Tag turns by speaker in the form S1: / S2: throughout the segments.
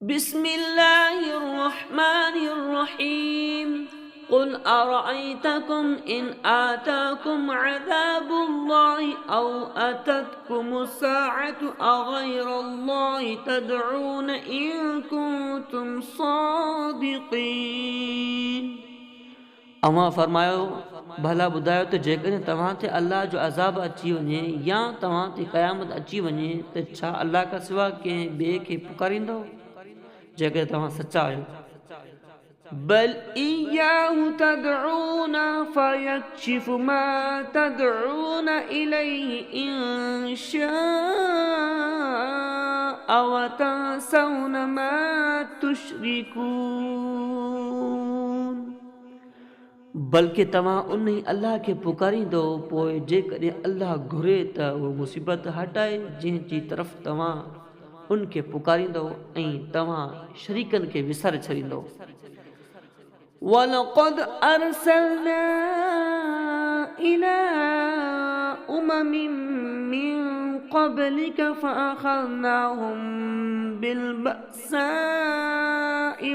S1: बिस्मिल्लाहिर्रहमानिर्रहीम कुल अरअयतकुम इन आताकुम अज़ाबुल्लाहि औ अततकुमुस्साअतु अग़ैरल्लाहि तदऊन इन कुंतुम सादिक़ीन। अवां फरमायो भला ॿुधायो त जेकॾहिं तव्हां ते अल्लाह जो अज़ाब अची वञे या तव्हां ते क़यामत अची वञे त छा अल्लाह खां सवा कंहिं ॿिए खे पुकारींदो जेकॾहिं तव्हां सचा आहियो। बल इय्याहु तदऊन फयक्शिफु मा तदऊन इलैहि इन शाअ व तंसौन मा तुशरिकून। बल्कि तव्हां उन ई अल्लाह खे पुकारींदो पोइ जेकॾहिं अल्लाह घुरे त उहो मुसीबत हटाए जंहिंजी तरफ़ तव्हां उनखे पुकारींदो ऐं तव्हां शरीकनि खे विसारे छॾींदो। वलक़द अरसलना इला उममिन मिन क़ब्लिक फ़अख़ज़नाहुम बिलबअसाइ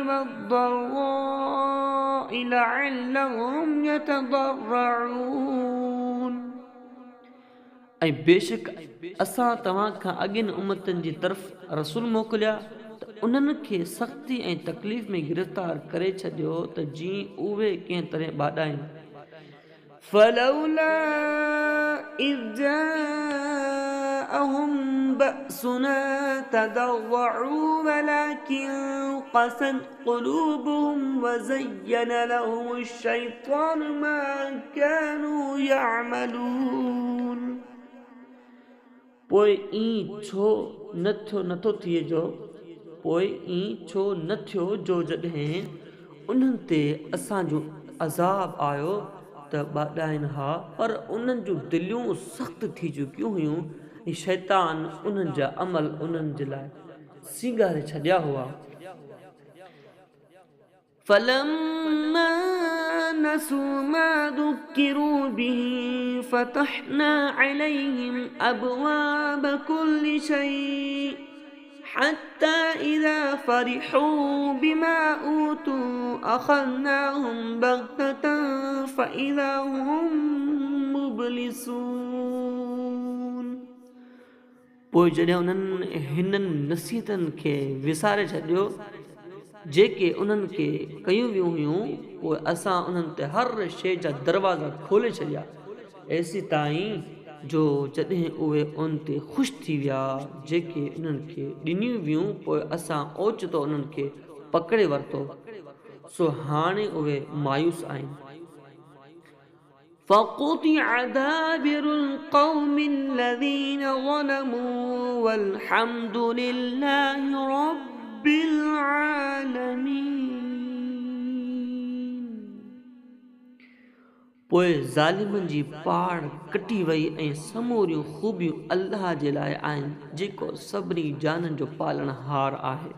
S1: वद्दर्राइ लअल्लहुम यतदर्रऊन। ऐं बेशक असां तव्हां खां अॻियनि उम्मतनि जी तरफ़ रसूल मोकिलिया त उन्हनि खे सख़्ती ऐं तकलीफ़ में गिरफ़्तार करे छॾियो त जीअं उहे कंहिं तरह ॿाॾाइनि। फलौला इज़ जाअहुम बअसुना तदर्रऊ वलाकिन क़सत क़ुलूबुहुम वज़य्यन लहुमुश्शैतानु मा कानू यअमलून। पोइ ई छो नथो थिए जो जॾहिं उन्हनि ते असांजो अज़ाब आयो त ॿाॾाइनि हा पर उन्हनि जूं दिलियूं सख़्त थी चुकियूं हुयूं ऐं शैतान उन्हनि जा अमल उन्हनि जे लाइ सीगारे छॾिया हुआ। फलम्मा नसू मा ज़ुक्किरू बिही फ़तहना अलैहिम अबवाब कुल्लि शैइ हत्ता इज़ा फ़रिहू बिमा ऊतू अख़ज़नाहुम बग़ततन फ़इज़ा हुम मुब्लिसून। पोइ जॾहिं उन्हनि हिननि नसीहतनि खे विसारे छॾियो जेके उन्हनि खे कयूं वियूं हुयूं पोइ असां उन्हनि ते हर शइ जा दरवाज़ा खोले छॾिया ऐसी ताईं जो जॾहिं उहे उन ते ख़ुशि थी विया जेके उन्हनि खे ॾिनियूं वियूं पोइ असां ओचितो उन्हनि खे पकड़े वरितो सो हाणे उहे मायूस आहिनि। फ़क़ुतिअ दाबिरुल क़ौमिल्लज़ीन ज़लमू वल्हम्दुलिल्लाहि रब्बिल आलमीन। पोइ ज़ालिमनि जी पाड़ कटी वई ऐं समूरियूं ख़ूबियूं अल्लाह जे लाइ आहिनि जेको सभिनी जाननि जो पालणहार आहे।